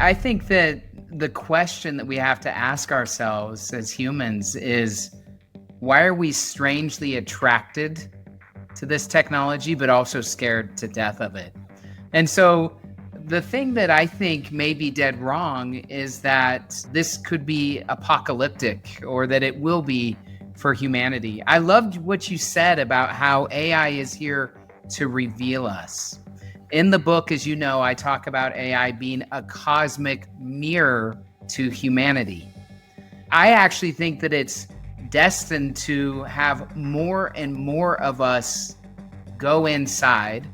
I think that the question that we have to ask ourselves as humans is, why are we strangely attracted to this technology, but also scared to death of it? And so the thing that I think may be dead wrong is that this could be apocalyptic, or that it will be for humanity. I loved what you said about how AI is here to reveal us. In the book, as you know, I talk about AI being a cosmic mirror to humanity. I actually think that it's destined to have more and more of us go inside,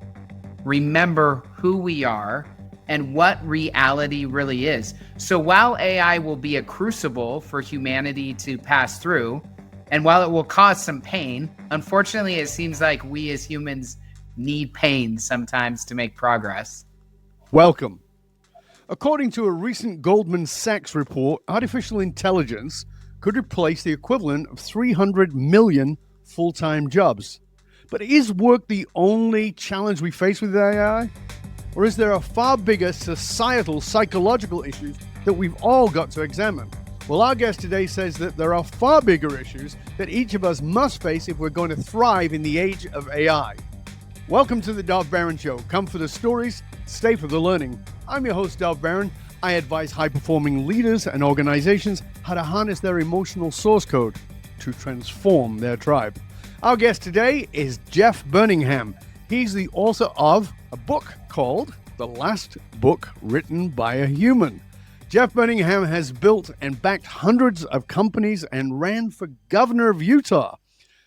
remember who we are, and what reality really is. So while AI will be a crucible for humanity to pass through, and while it will cause some pain, unfortunately, it seems like we as humans need pain sometimes to make progress. Welcome. According to a recent Goldman Sachs report, artificial intelligence could replace the equivalent of 300 million full-time jobs. But is work the only challenge we face with AI? Or is there a far bigger societal, psychological issues that we've all got to examine? Well, our guest today says that there are far bigger issues that each of us must face if we're going to thrive in the age of AI. Welcome to the Dov Baron Show. Come for the stories, stay for the learning. I'm your host, Dov Baron. I advise high-performing leaders and organizations how to harness their emotional source code to transform their tribe. Our guest today is Jeff Burningham. He's the author of a book called The Last Book Written by a Human. Jeff Burningham has built and backed hundreds of companies and ran for governor of Utah.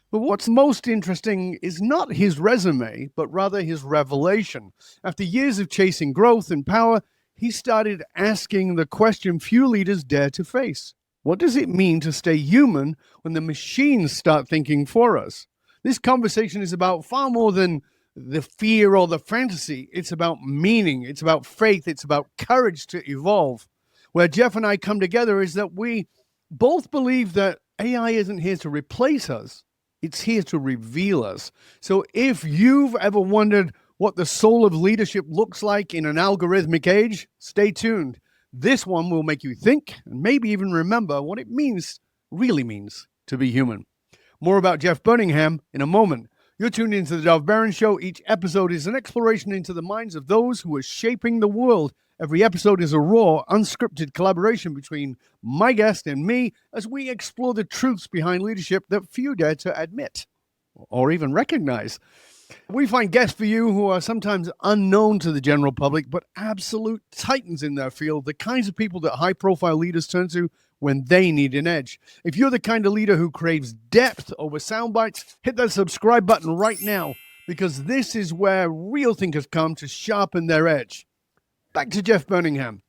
But what's most interesting is not his resume, but rather his revelation. After years of chasing growth and power, he started asking the question few leaders dare to face. What does it mean to stay human when the machines start thinking for us? This conversation is about far more than the fear or the fantasy. It's about meaning. It's about faith. It's about courage to evolve. Where Jeff and I come together is that we both believe that AI isn't here to replace us. It's here to reveal us. So if you've ever wondered what the soul of leadership looks like in an algorithmic age, stay tuned. This one will make you think and maybe even remember what it really means to be human. More about Jeff Burningham in a moment. You're tuned into the Dov Baron Show. Each episode is an exploration into the minds of those who are shaping the world. Every episode is a raw, unscripted collaboration between my guest and me as we explore the truths behind leadership that few dare to admit or even recognize. We find guests for you who are sometimes unknown to the general public, but absolute titans in their field, the kinds of people that high-profile leaders turn to when they need an edge. If you're the kind of leader who craves depth over sound bites, hit that subscribe button right now, because this is where real thinkers come to sharpen their edge. Back to Jeff Burningham.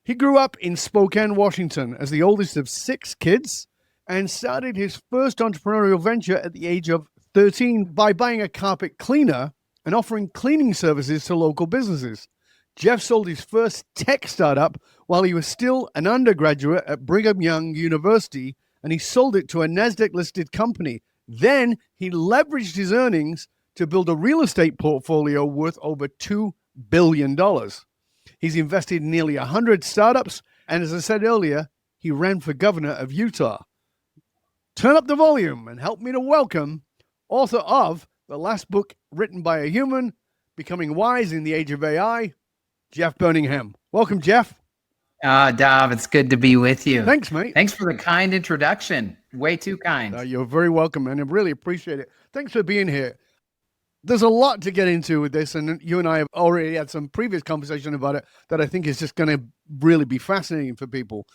He grew up in Spokane, Washington, as the oldest of 6 kids and started his first entrepreneurial venture at the age of 13 by buying a carpet cleaner and offering cleaning services to local businesses. Jeff sold his first tech startup while he was still an undergraduate at Brigham Young University, and he sold it to a NASDAQ-listed company. Then he leveraged his earnings to build a real estate portfolio worth over $2 billion. He's invested in nearly 100 startups, and as I said earlier, he ran for governor of Utah. Turn up the volume and help me to welcome author of The Last Book Written by a Human, Becoming Wise in the Age of AI, Jeff Burningham. Welcome, Jeff. Dov, it's good to be with you. Thanks, mate. Thanks for the kind introduction. Way too kind. You're very welcome, and I really appreciate it. Thanks for being here. There's a lot to get into with this, and you and I have already had some previous conversation about it that I think is just going to really be fascinating for people.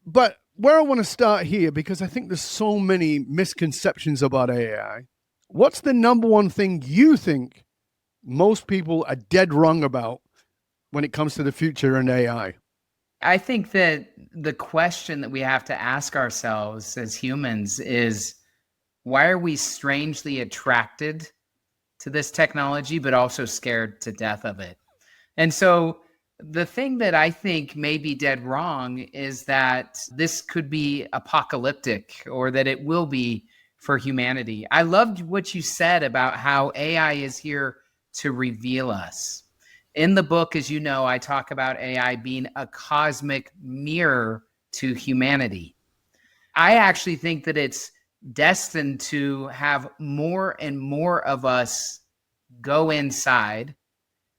But where I want to start here, because I think there's so many misconceptions about AI, what's the number one thing you think most people are dead wrong about when it comes to the future and AI? I think that the question that we have to ask ourselves as humans is, why are we strangely attracted to this technology, but also scared to death of it? And so the thing that I think may be dead wrong is that this could be apocalyptic, or that it will be for humanity. I loved what you said about how AI is here to reveal us. In the book, as you know, I talk about AI being a cosmic mirror to humanity. I actually think that it's destined to have more and more of us go inside,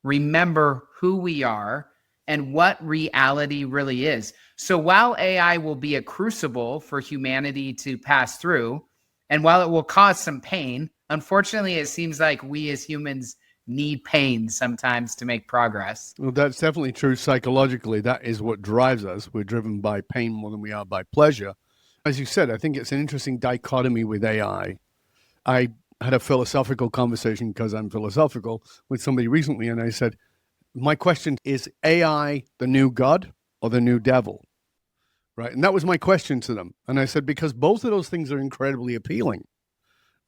remember who we are and what reality really is. So while AI will be a crucible for humanity to pass through, and while it will cause some pain, unfortunately, it seems like we as humans need pain sometimes to make progress. Well, that's definitely true psychologically. That is what drives us. We're driven by pain more than we are by pleasure. As you said, I think it's an interesting dichotomy with AI. I had a philosophical conversation, because I'm philosophical, with somebody recently, and I said, my question is AI the new God or the new devil? Right? And that was my question to them. And I said, because both of those things are incredibly appealing.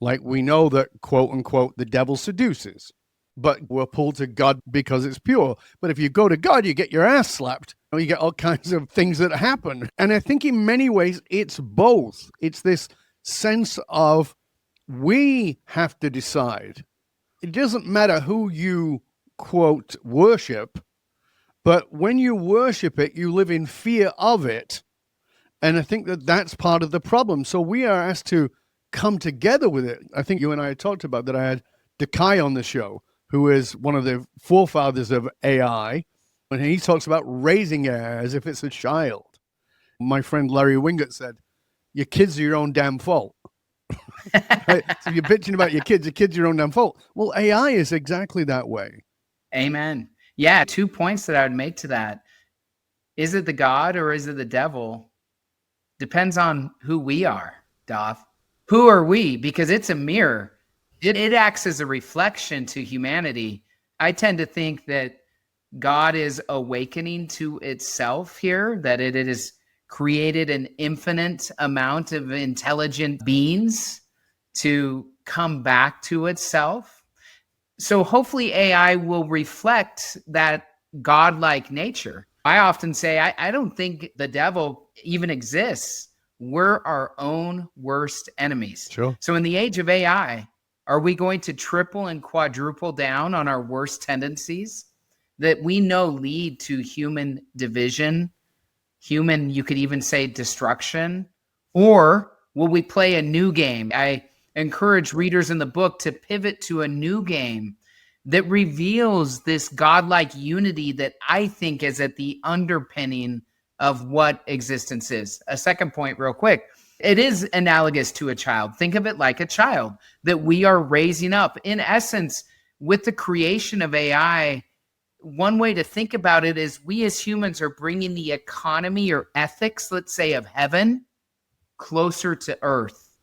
Like, we know that, quote unquote, the devil seduces, but we're pulled to God because it's pure. But if you go to God, you get your ass slapped. You get all kinds of things that happen. And I think in many ways, it's both. It's this sense of, we have to decide. It doesn't matter who you, quote, worship, but when you worship it, you live in fear of it. And I think that that's part of the problem. So we are asked to come together with it. I think you and I had talked about that. I had Dekai on the show, who is one of the forefathers of AI, and he talks about raising AI as if it's a child. My friend Larry Wingett said, your kids are your own damn fault. Right? So you're bitching about your kids are your own damn fault. Well, AI is exactly that way. Amen. Yeah, 2 points that I would make to that. Is it the God or is it the devil? Depends on who we are, Dov. Who are we? Because it's a mirror. It acts as a reflection to humanity. I tend to think that God is awakening to itself here, that it has created an infinite amount of intelligent beings to come back to itself. So hopefully AI will reflect that godlike nature. I often say, I don't think the devil even exists. We're our own worst enemies. Sure. So in the age of AI, are we going to triple and quadruple down on our worst tendencies that we know lead to human division, human, you could even say, destruction? Or will we play a new game? I encourage readers in the book to pivot to a new game that reveals this godlike unity that I think is at the underpinning of what existence is. A second point, real quick. It is analogous to a child. Think of it like a child that we are raising up. In essence, with the creation of AI, one way to think about it is we as humans are bringing the economy or ethics, let's say, of heaven closer to earth.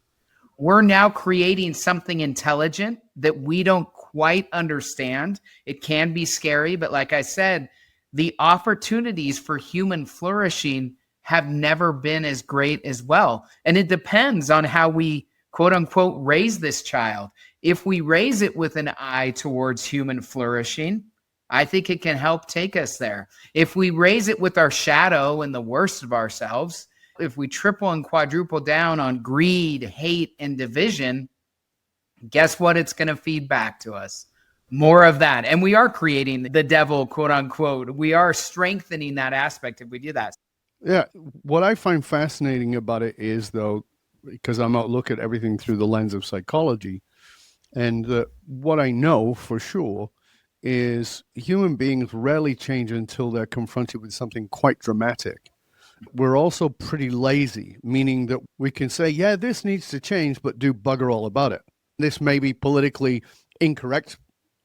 We're now creating something intelligent that we don't quite understand. It can be scary, but like I said, the opportunities for human flourishing have never been as great as well. And it depends on how we, quote unquote, raise this child. If we raise it with an eye towards human flourishing, I think it can help take us there. If we raise it with our shadow and the worst of ourselves, if we triple and quadruple down on greed, hate, and division, guess what it's going to feed back to us? More of that. And we are creating the devil, quote unquote. We are strengthening that aspect if we do that. Yeah. What I find fascinating about it is, though, because I'm out look at everything through the lens of psychology, and what I know for sure is human beings rarely change until they're confronted with something quite dramatic. We're also pretty lazy, meaning that we can say, yeah, this needs to change, but do bugger all about it. This may be politically incorrect.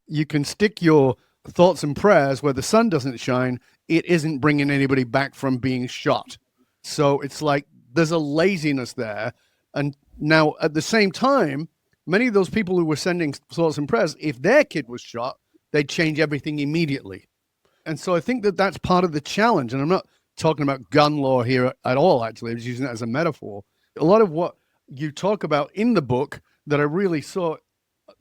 You can stick your thoughts and prayers where the sun doesn't shine. It isn't bringing anybody back from being shot. So it's like there's a laziness there. And now at the same time, many of those people who were sending thoughts and prayers, if their kid was shot, they'd change everything immediately. And so I think that that's part of the challenge. And I'm not talking about gun law here at all, actually. I was using that as a metaphor. A lot of what you talk about in the book that I really saw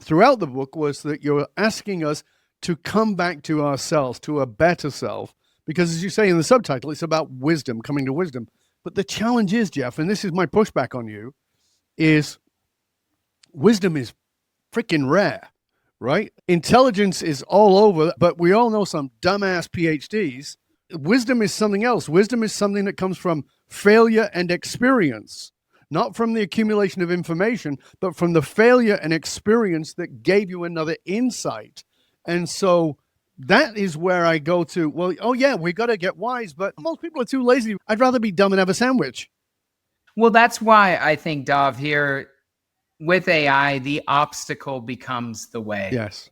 throughout the book was that you're asking us to come back to ourselves, to a better self. Because as you say in the subtitle, it's about wisdom, coming to wisdom. But the challenge is, Jeff, and this is my pushback on you, is wisdom is freaking rare, right? Intelligence is all over, but we all know some dumbass PhDs. Wisdom is something else. Wisdom is something that comes from failure and experience, not from the accumulation of information, but from the failure and experience that gave you another insight. And so that is where I go to, well, oh yeah, we got to get wise, but most people are too lazy. I'd rather be dumb and have a sandwich. Well, that's why I think, Dov, here with AI, the obstacle becomes the way. Yes.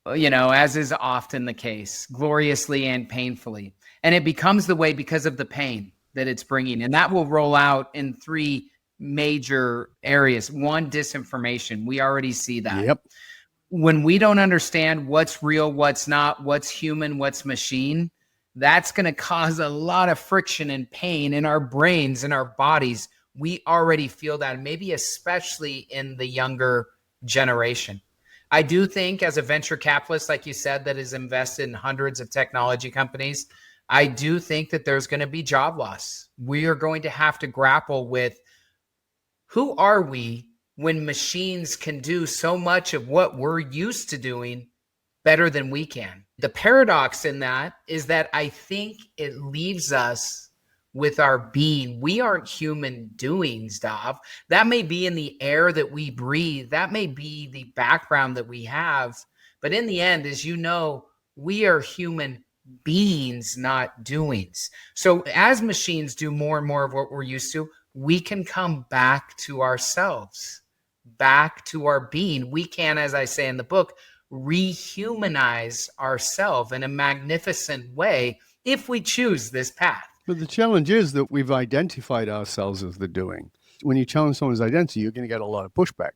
As is often the case, gloriously and painfully. And it becomes the way because of the pain that it's bringing. And that will roll out in three major areas. One, disinformation. We already see that. Yep. When we don't understand what's real, what's not, what's human, what's machine, that's going to cause a lot of friction and pain in our brains and our bodies. We already feel that, maybe especially in the younger generation. I do think, as a venture capitalist, like you said, that is invested in hundreds of technology companies, I do think that there's going to be job loss. We are going to have to grapple with, who are we when machines can do so much of what we're used to doing better than we can? The paradox in that is that I think it leaves us with our being. We aren't human doings, Dov. That may be in the air that we breathe. That may be the background that we have. But in the end, as you know, we are human beings, not doings. So as machines do more and more of what we're used to, we can come back to ourselves, back to our being. We can, as I say in the book, rehumanize ourselves in a magnificent way if we choose this path. But the challenge is that we've identified ourselves as the doing. When you challenge someone's identity, you're going to get a lot of pushback.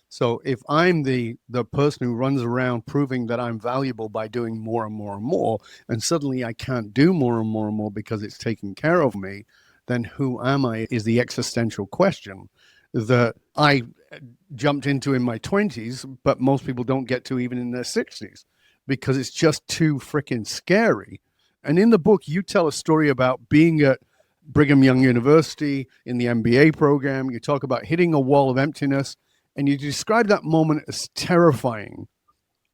So if I'm the person who runs around proving that I'm valuable by doing more and more and more, and suddenly I can't do more and more and more because it's taking care of me, then who am I is the existential question that I jumped into in my 20s, but most people don't get to even in their 60s because it's just too freaking scary. And in the book, you tell a story about being at Brigham Young University in the MBA program. You talk about hitting a wall of emptiness, and you describe that moment as terrifying.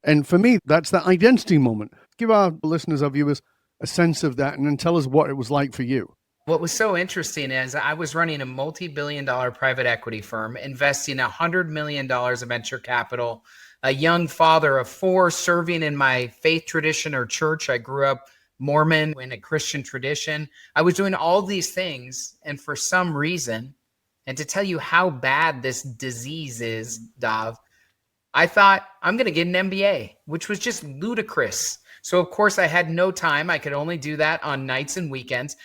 And for me, that's that identity moment. Give our listeners, our viewers, a sense of that, and then tell us what it was like for you. What was so interesting is I was running a multi-billion-dollar private equity firm, investing $100 million of venture capital, a young father of 4, serving in my faith tradition or church. I grew up Mormon in a Christian tradition. I was doing all these things, and for some reason, and to tell you how bad this disease is, Dov, I thought I'm going to get an MBA, which was just ludicrous. So of course I had no time. I could only do that on nights and weekends.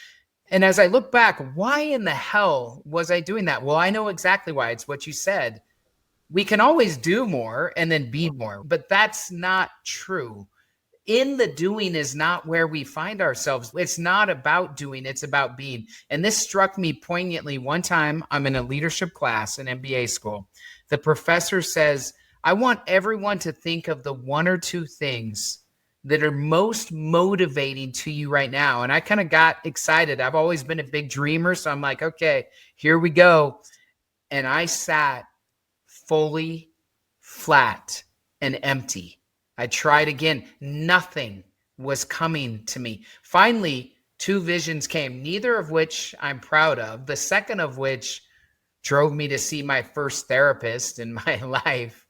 And as I look back, why in the hell was I doing that? Well, I know exactly why. It's what you said. We can always do more and then be more, but that's not true. In the doing is not where we find ourselves. It's not about doing, it's about being. And this struck me poignantly. One time I'm in a leadership class in MBA school. The professor says, I want everyone to think of the 1 or 2 things that are most motivating to you right now. And I kind of got excited. I've always been a big dreamer. So I'm like, okay, here we go. And I sat fully flat and empty. I tried again. Nothing was coming to me. Finally, 2 visions came, neither of which I'm proud of. The second of which drove me to see my first therapist in my life.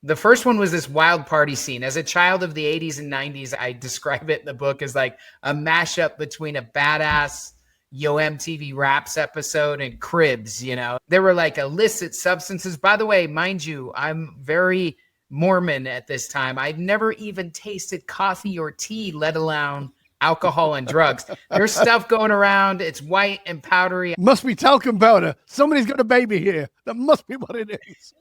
The first one was this wild party scene. As a child of the 80s and 90s, I describe it in the book as like a mashup between a badass Yo MTV Raps episode and Cribs, you know. There were like illicit substances. By the way, mind you, I'm very Mormon at this time. I'd never even tasted coffee or tea, let alone alcohol and drugs. There's stuff going around. It's white and powdery. Must be talcum powder. Somebody's got a baby here. That must be what it is.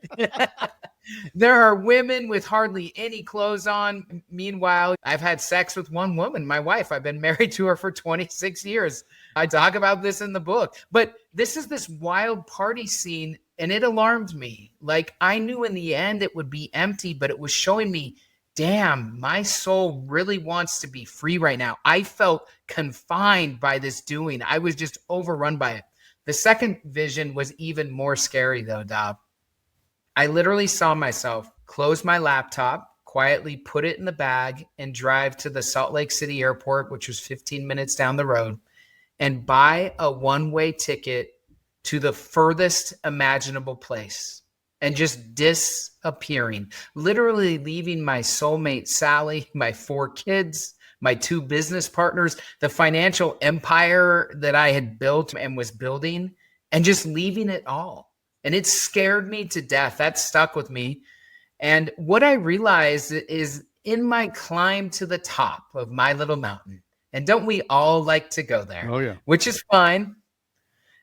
There are women with hardly any clothes on. Meanwhile, I've had sex with one woman, my wife. I've been married to her for 26 years. I talk about this in the book. But this is this wild party scene, and it alarmed me. Like, I knew in the end it would be empty, but it was showing me, damn, my soul really wants to be free right now. I felt confined by this doing. I was just overrun by it. The second vision was even more scary, though, Dov. I literally saw myself close my laptop, quietly put it in the bag and drive to the Salt Lake City airport, which was 15 minutes down the road, and buy a one-way ticket to the furthest imaginable place and just disappearing, literally leaving my soulmate, Sally, my 4 kids, my 2 business partners, the financial empire that I had built and was building, and just leaving it all. And it scared me to death. That stuck with me. And what I realized is in my climb to the top of my little mountain, and don't we all like to go there? Oh, yeah. Which is fine.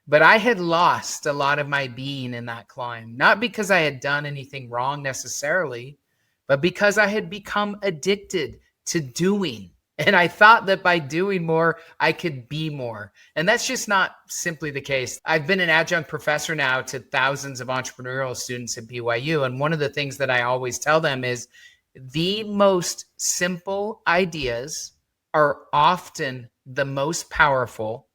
But I had lost a lot of my being in that climb, not because I had done anything wrong necessarily, but because I had become addicted to doing. And I thought that by doing more, I could be more. And that's just not simply the case. I've been an adjunct professor now to thousands of entrepreneurial students at BYU. And one of the things that I always tell them is the most simple ideas are often the most powerful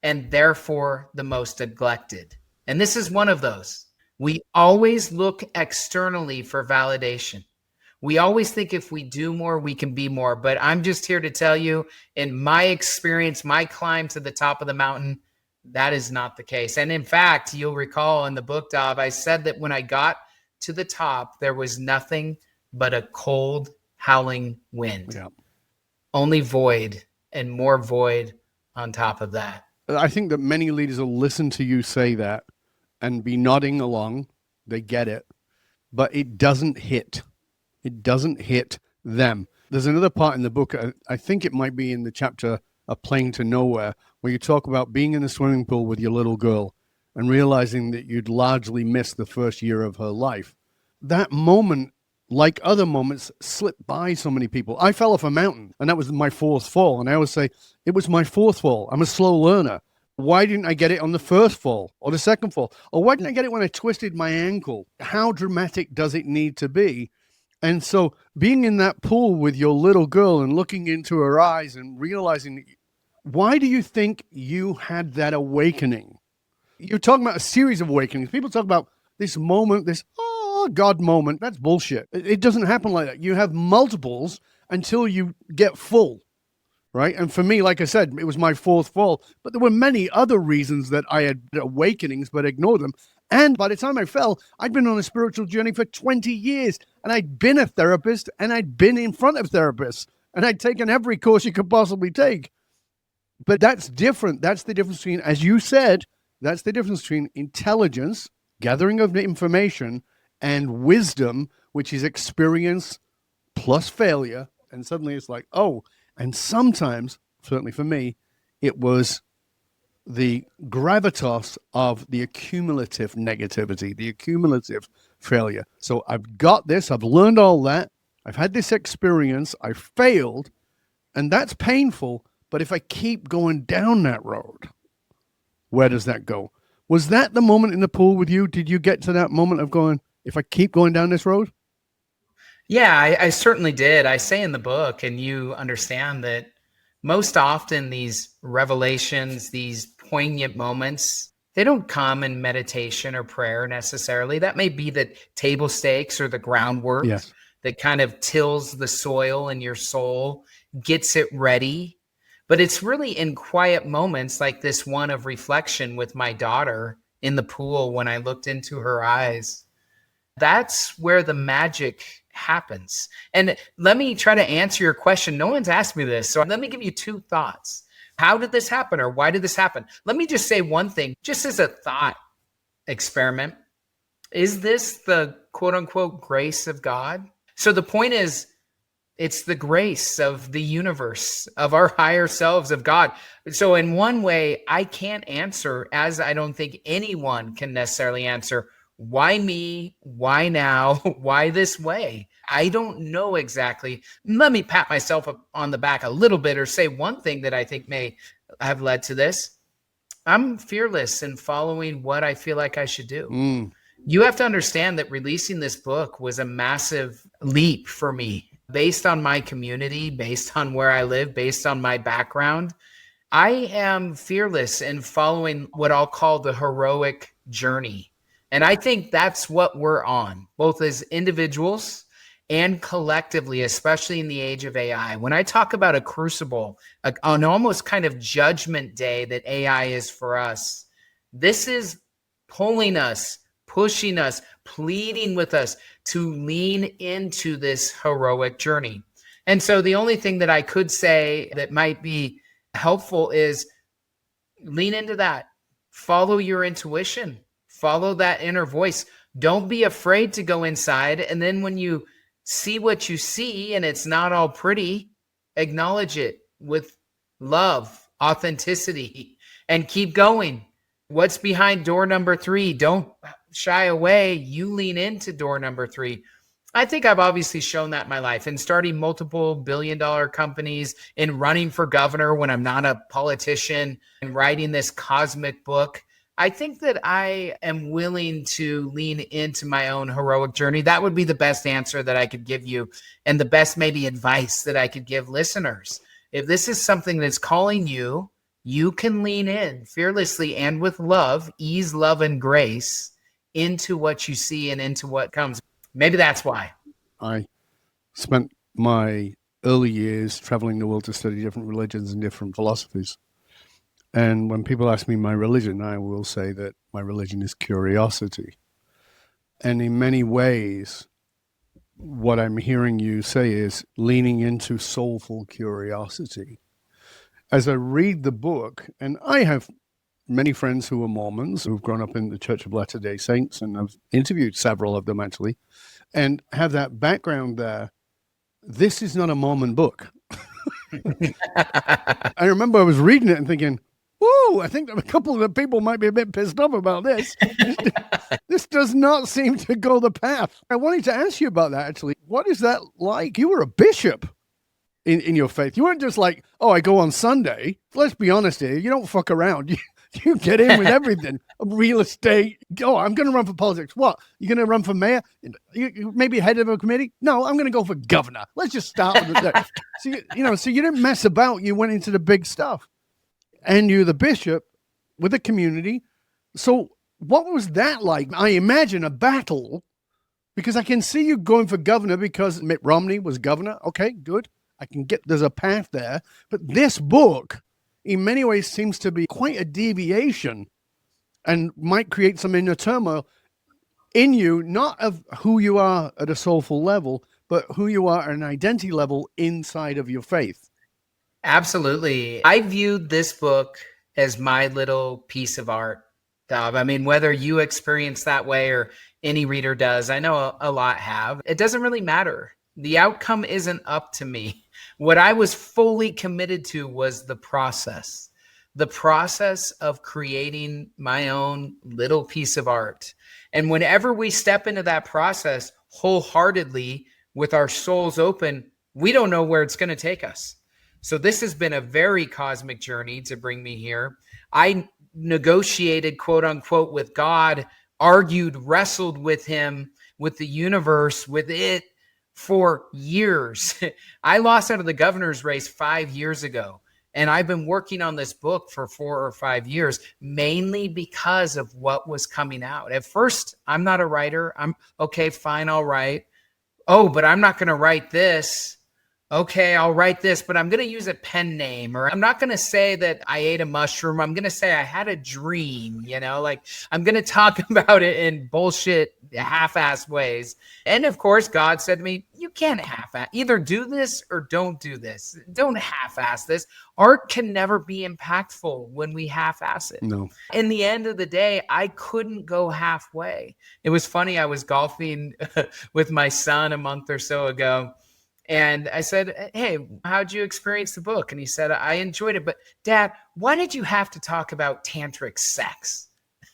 and therefore the most neglected. And this is one of those. We always look externally for validation. We always think if we do more, we can be more. But I'm just here to tell you, in my experience, my climb to the top of the mountain, that is not the case. And in fact, you'll recall in the book, Dov, I said that when I got to the top, there was nothing but a cold, howling wind. Yeah. Only void and more void on top of that. I think that many leaders will listen to you say that and be nodding along. They get it, but it doesn't hit. It doesn't hit them. There's another part in the book, I think it might be in the chapter A Plane to Nowhere, where you talk about being in the swimming pool with your little girl and realizing that you'd largely missed the first year of her life. That moment, like other moments, slipped by so many people. I fell off a mountain, and that was my 4th fall. And I always say, it was my 4th fall. I'm a slow learner. Why didn't I get it on the 1st fall or the 2nd fall? Or why didn't I get it when I twisted my ankle? How dramatic does it need to be? And so being in that pool with your little girl and looking into her eyes and realizing, why do you think you had that awakening? You're talking about a series of awakenings. People talk about this moment, this God moment. That's bullshit. It doesn't happen like that. You have multiples until you get full, right? And for me, like I said, it was my 4th fall, but there were many other reasons that I had awakenings, but ignored them. And by the time I fell, I'd been on a spiritual journey for 20 years, and I'd been a therapist, and I'd been in front of therapists, and I'd taken every course you could possibly take. But that's different. That's the difference between, as you said, that's the difference between intelligence, gathering of information, and wisdom, which is experience plus failure. And suddenly it's like, oh, and sometimes, certainly for me, it was the gravitas of the accumulative negativity, the accumulative failure. So I've got this, I've learned all that, I've had this experience, I failed, and that's painful. But if I keep going down that road, where does that go? Was that the moment in the pool with you? Did you get to that moment of going, if I keep going down this road? Yeah, I certainly did. I say in the book, and you understand that most often these revelations, these poignant moments, they don't come in meditation or prayer necessarily. That may be the table stakes or the groundwork that kind of tills the soil in your soul, gets it ready. But it's really in quiet moments like this one of reflection with my daughter in the pool when I looked into her eyes. That's where the magic happens. And let me try to answer your question. No one's asked me this, so let me give you 2 thoughts. How did this happen, or why did this happen? Let me just say one thing, just as a thought experiment. Is this the quote unquote grace of God? So the point is, it's the grace of the universe, of our higher selves, of God. So in one way, I can't answer, as I don't think anyone can necessarily answer, why me? Why now? Why this way? I don't know exactly. Let me pat myself on the back a little bit or say one thing that I think may have led to this. I'm fearless in following what I feel like I should do. You have to understand that releasing this book was a massive leap for me based on my community, based on where I live, based on my background. I am fearless in following what I'll call the heroic journey. And I think that's what we're on, both as individuals and collectively, especially in the age of AI. When I talk about a crucible, an almost kind of judgment day that AI is for us, this is pulling us, pushing us, pleading with us to lean into this heroic journey. And so the only thing that I could say that might be helpful is lean into that. Follow your intuition. Follow that inner voice. Don't be afraid to go inside. And then when you see what you see and it's not all pretty, acknowledge it with love, authenticity, and keep going. What's behind door number 3? Don't shy away. You lean into door number 3. I think I've obviously shown that in my life, in starting multiple billion-dollar companies, in running for governor when I'm not a politician, and writing this cosmic book. I think that I am willing to lean into my own heroic journey. That would be the best answer that I could give you, and the best maybe advice that I could give listeners. If this is something that's calling you, you can lean in fearlessly and with love, ease, love, and grace into what you see and into what comes. Maybe that's why. I spent my early years traveling the world to study different religions and different philosophies. And when people ask me my religion, I will say that my religion is curiosity. And in many ways, what I'm hearing you say is leaning into soulful curiosity. As I read the book, and I have many friends who are Mormons who've grown up in the Church of Latter-day Saints, and I've interviewed several of them actually, and have that background there. This is not a Mormon book. I remember I was reading it and thinking, whoa, I think a couple of the people might be a bit pissed off about this. This does not seem to go the path. I wanted to ask you about that actually. What is that like? You were a bishop in your faith. You weren't just like, oh, I go on Sunday. Let's be honest here. You don't fuck around. You get in with everything. Real estate. Oh, I'm going to run for politics. What? You're going to run for mayor? You maybe head of a committee? No, I'm going to go for governor. Let's just start with that. So you didn't mess about. You went into the big stuff. And you're the bishop with a community. So what was that like? I imagine a battle, because I can see you going for governor because Mitt Romney was governor. Okay, good. I can get, there's a path there. But this book, in many ways, seems to be quite a deviation and might create some inner turmoil in you, not of who you are at a soulful level, but who you are at an identity level inside of your faith. Absolutely. I viewed this book as my little piece of art, Dov. I mean, whether you experience that way or any reader does, I know a lot have. It doesn't really matter. The outcome isn't up to me. What I was fully committed to was the process of creating my own little piece of art. And whenever we step into that process wholeheartedly with our souls open, we don't know where it's going to take us. So this has been a very cosmic journey to bring me here. I negotiated, quote unquote, with God, argued, wrestled with him, with the universe, with it for years. I lost out of the governor's race 5 years ago. And I've been working on this book for 4 or 5 years, mainly because of what was coming out. At first, I'm not a writer. I'm okay, fine, I'll write. Oh, but I'm not going to write this. Okay, I'll write this, but I'm going to use a pen name, or I'm not going to say that I ate a mushroom. I'm going to say I had a dream, like I'm going to talk about it in bullshit, half-ass ways. And of course, God said to me, you can't half-ass, either do this or don't do this. Don't half-ass this. Art can never be impactful when we half-ass it. No. In the end of the day, I couldn't go halfway. It was funny. I was golfing with my son a month or so ago. And I said, hey, how'd you experience the book? And he said, I enjoyed it. But Dad, why did you have to talk about tantric sex?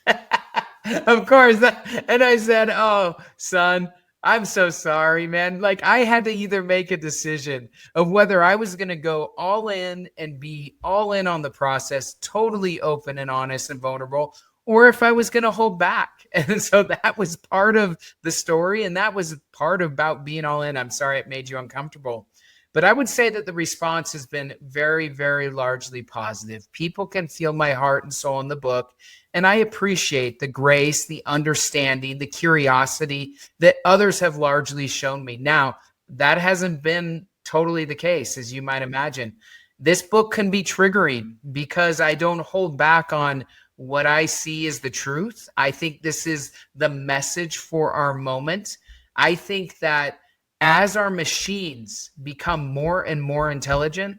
Of course. And I said, oh, son, I'm so sorry, man. Like I had to either make a decision of whether I was going to go all in and be all in on the process, totally open and honest and vulnerable, or if I was going to hold back. And so that was part of the story. And that was part about being all in. I'm sorry it made you uncomfortable. But I would say that the response has been very, very largely positive. People can feel my heart and soul in the book. And I appreciate the grace, the understanding, the curiosity that others have largely shown me. Now, that hasn't been totally the case, as you might imagine. This book can be triggering because I don't hold back on what I see as the truth. I think this is the message for our moment. I think that as our machines become more and more intelligent,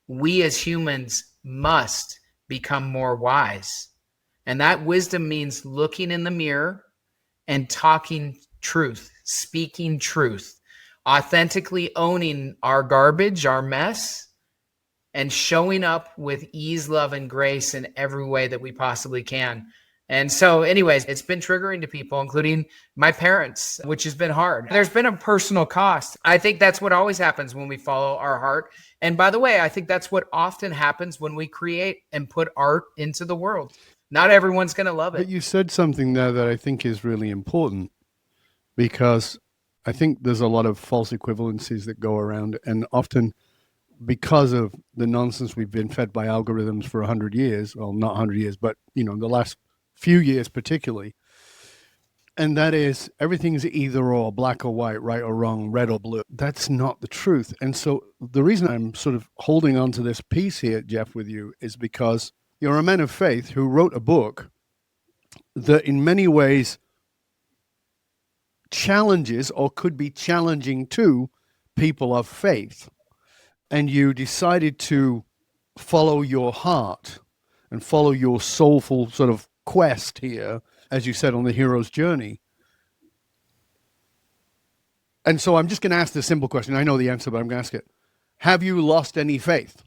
we as humans must become more wise. And that wisdom means looking in the mirror and talking truth, speaking truth, authentically owning our garbage, our mess, and showing up with ease, love, and grace in every way that we possibly can. And so, anyways, it's been triggering to people, including my parents, which has been hard. There's been a personal cost. I think that's what always happens when we follow our heart. And by the way, I think that's what often happens when we create and put art into the world. Not everyone's going to love it. But you said something there that I think is really important, because I think there's a lot of false equivalencies that go around, and often because of the nonsense we've been fed by algorithms for 100 years, well, not 100 years, but, the last few years particularly, and that is everything's either or, black or white, right or wrong, red or blue. That's not the truth. And so the reason I'm sort of holding on to this piece here, Jeff, with you, is because you're a man of faith who wrote a book that in many ways challenges or could be challenging to people of faith. And you decided to follow your heart and follow your soulful sort of quest here, as you said, on the hero's journey. And so I'm just going to ask the simple question. I know the answer, but I'm going to ask it. Have you lost any faith?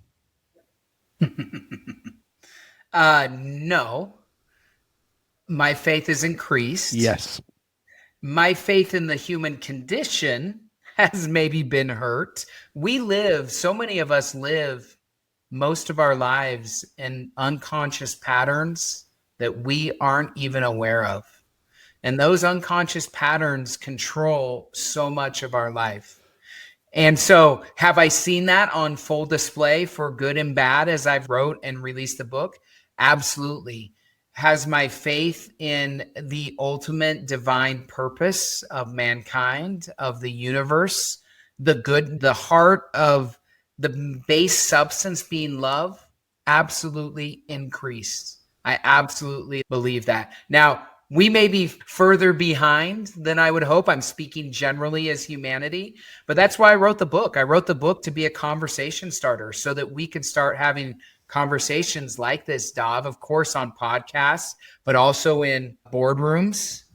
No. My faith is increased. Yes. My faith in the human condition has maybe been hurt. So many of us live most of our lives in unconscious patterns that we aren't even aware of. And those unconscious patterns control so much of our life. And so have I seen that on full display for good and bad as I've wrote and released the book? Absolutely. Has my faith in the ultimate divine purpose of mankind, of the universe, the heart of the base substance being love, absolutely increased. I absolutely believe that. Now, we may be further behind than I would hope. I'm speaking generally as humanity, but that's why I wrote the book. I wrote the book to be a conversation starter so that we could start having conversations like this, Dov, of course, on podcasts, but also in boardrooms,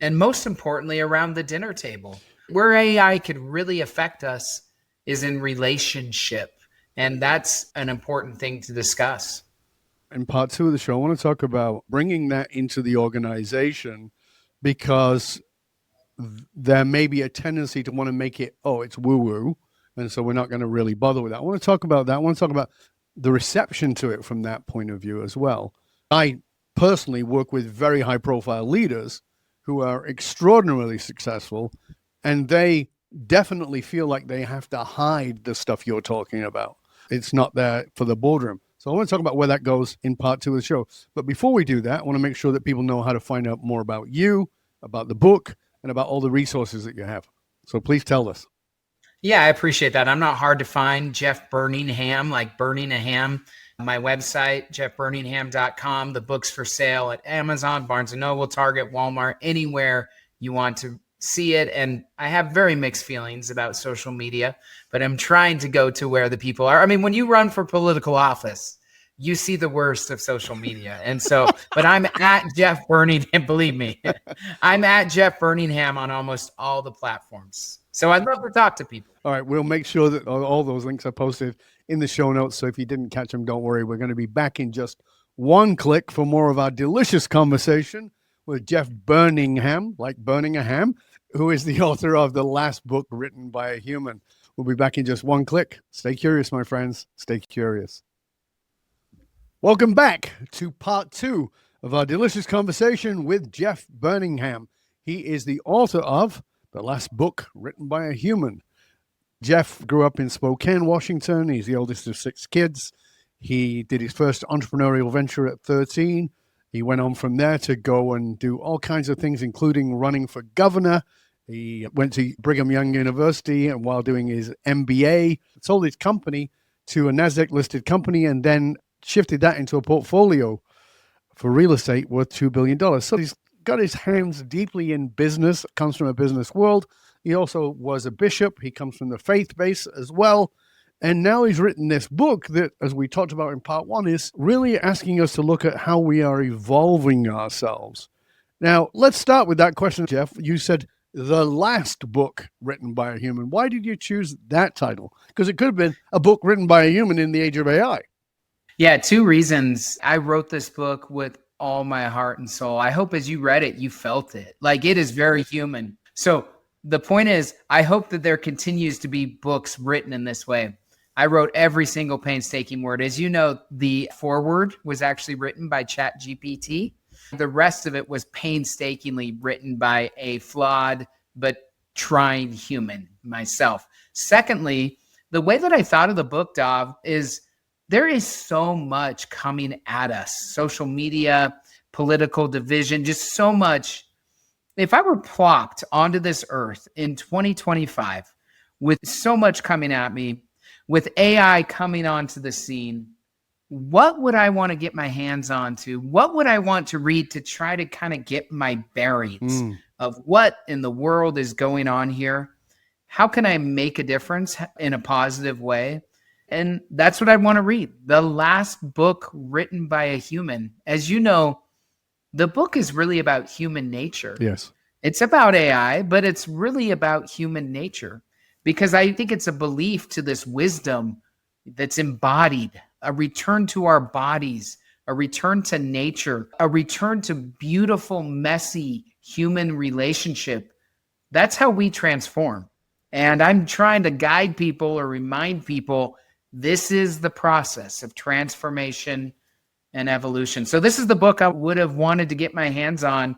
and most importantly, around the dinner table. Where AI could really affect us is in relationship, and that's an important thing to discuss. In part 2 of the show, I want to talk about bringing that into the organization, because there may be a tendency to want to make it, it's woo-woo, and so we're not going to really bother with that. I want to talk about that. I want to talk about the reception to it from that point of view as well. I personally work with very high-profile leaders who are extraordinarily successful, and they definitely feel like they have to hide the stuff you're talking about. It's not there for the boardroom. So I want to talk about where that goes in part 2 of the show. But before we do that, I want to make sure that people know how to find out more about you, about the book, and about all the resources that you have. So please tell us. Yeah, I appreciate that. I'm not hard to find. Jeff Burningham, like burning a ham. My website, jeffburningham.com. The book's for sale at Amazon, Barnes & Noble, Target, Walmart, anywhere you want to see it. And I have very mixed feelings about social media, but I'm trying to go to where the people are. I mean, when you run for political office, you see the worst of social media. And so, but I'm at Jeff Burningham, believe me, I'm at Jeff Burningham on almost all the platforms. So I'd love to talk to people. All right. We'll make sure that all those links are posted in the show notes. So if you didn't catch them, don't worry. We're going to be back in just one click for more of our delicious conversation with Jeff Burningham, like burning a ham, who is the author of The Last Book Written by a Human. We'll be back in just one click. Stay curious, my friends. Stay curious. Welcome back to part 2 of our delicious conversation with Jeff Burningham. He is the author of The Last Book Written by a Human. Jeff grew up in Spokane, Washington. He's the oldest of 6 kids. He did his first entrepreneurial venture at 13. He went on from there to go and do all kinds of things, including running for governor. He went to Brigham Young University, and while doing his MBA, sold his company to a NASDAQ-listed company and then shifted that into a portfolio for real estate worth $2 billion. So he's got his hands deeply in business, comes from a business world. He also was a bishop. He comes from the faith base as well. And now he's written this book that, as we talked about in part 1, is really asking us to look at how we are evolving ourselves. Now, let's start with that question, Jeff. You said the last book written by a human. Why did you choose that title? Because it could have been a book written by a human in the age of AI. Yeah, 2 reasons. I wrote this book with all my heart and soul. I hope as you read it, you felt it. Like, it is very human. So the point is, I hope that there continues to be books written in this way. I wrote every single painstaking word. As you know, the foreword was actually written by ChatGPT. The rest of it was painstakingly written by a flawed but trying human, myself. Secondly, the way that I thought of the book, Dov, is there is so much coming at us. Social media, political division, just so much. If I were plopped onto this earth in 2025 with so much coming at me, with AI coming onto the scene, what would I want to get my hands onto? What would I want to read to try to kind of get my bearings of what in the world is going on here? How can I make a difference in a positive way? And that's what I want to read. The last book written by a human. As you know, the book is really about human nature. Yes. It's about AI, but it's really about human nature. Because I think it's a belief to this wisdom that's embodied, a return to our bodies, a return to nature, a return to beautiful, messy human relationship. That's how we transform. And I'm trying to guide people or remind people this is the process of transformation and evolution. So this is the book I would have wanted to get my hands on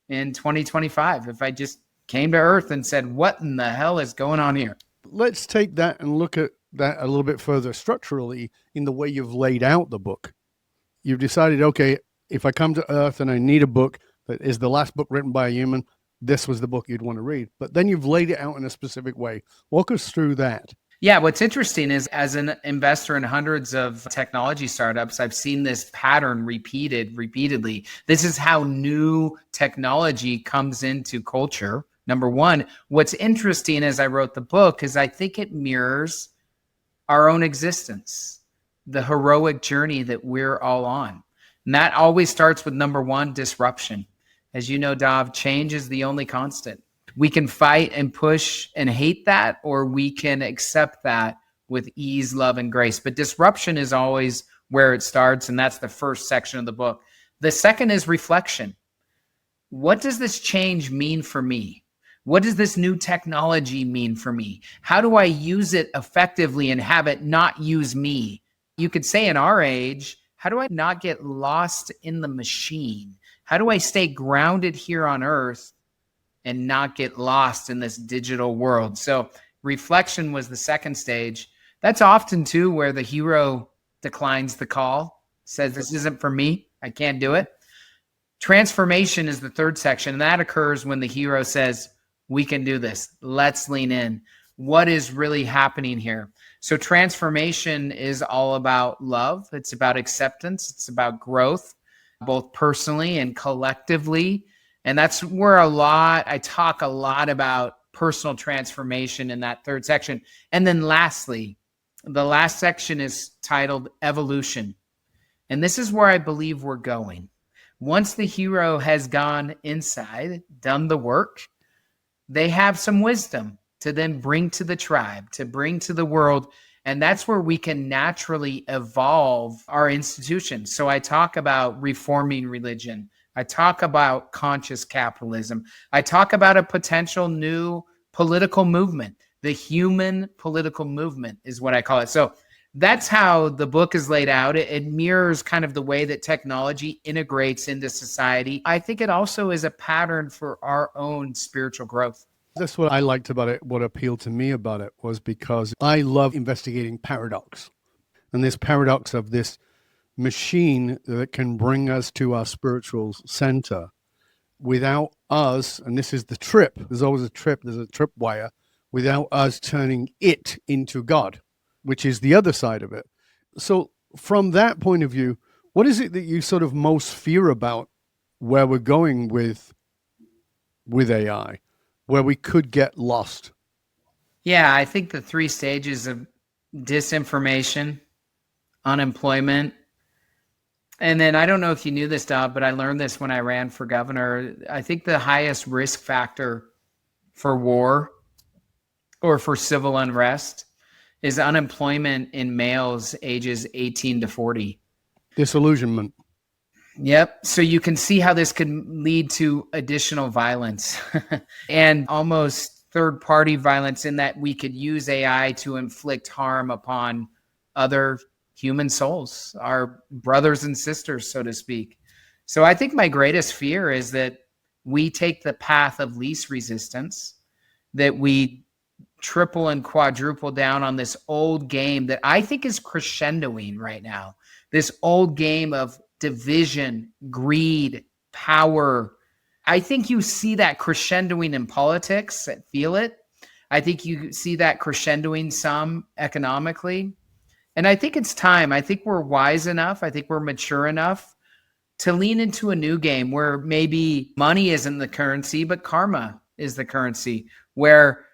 in 2025 if I just came to Earth and said, what in the hell is going on here? Let's take that and look at that a little bit further structurally in the way you've laid out the book. You've decided, okay, if I come to Earth and I need a book that is the last book written by a human, this was the book you'd want to read. But then you've laid it out in a specific way. Walk us through that. Yeah, what's interesting is as an investor in hundreds of technology startups, I've seen this pattern repeatedly. This is how new technology comes into culture. Number one, what's interesting as I wrote the book is I think it mirrors our own existence, the heroic journey that we're all on. And that always starts with number one, disruption. As you know, Dov, change is the only constant. We can fight and push and hate that, or we can accept that with ease, love, and grace. But disruption is always where it starts, and that's the first section of the book. The second is reflection. What does this change mean for me? What does this new technology mean for me? How do I use it effectively and have it not use me? You could say in our age, how do I not get lost in the machine? How do I stay grounded here on Earth and not get lost in this digital world? So reflection was the second stage. That's often too where the hero declines the call, says this isn't for me, I can't do it. Transformation is the third section, and that occurs when the hero says, we can do this, let's lean in. What is really happening here? So transformation is all about love. It's about acceptance. It's about growth, both personally and collectively. And that's where I talk a lot about personal transformation in that third section. And then lastly, the last section is titled Evolution. And this is where I believe we're going. Once the hero has gone inside, done the work, they have some wisdom to then bring to the tribe, to bring to the world. And that's where we can naturally evolve our institutions. So I talk about reforming religion. I talk about conscious capitalism. I talk about a potential new political movement. The human political movement is what I call it. So that's how the book is laid out. It mirrors kind of the way that technology integrates into society. I think it also is a pattern for our own spiritual growth. That's what I liked about it. What appealed to me about it was because I love investigating paradox. And this paradox of this machine that can bring us to our spiritual center without us, and this is the trip, there's always a trip, there's a tripwire, without us turning it into God, which is the other side of it. So from that point of view, what is it that you sort of most fear about where we're going with AI, where we could get lost? Yeah, I think the 3 stages of disinformation, unemployment, and then I don't know if you knew this, Dov, but I learned this when I ran for governor. I think the highest risk factor for war or for civil unrest is unemployment in males ages 18 to 40. Disillusionment. Yep. So you can see how this could lead to additional violence and almost third-party violence, in that we could use AI to inflict harm upon other human souls, our brothers and sisters, so to speak. So I think my greatest fear is that we take the path of least resistance, that we triple and quadruple down on this old game that I think is crescendoing right now. This old game of division, greed, power. I think you see that crescendoing in politics. I feel it. I think you see that crescendoing some economically. And I think it's time. I think we're wise enough. I think we're mature enough to lean into a new game where maybe money isn't the currency, but karma is the currency, where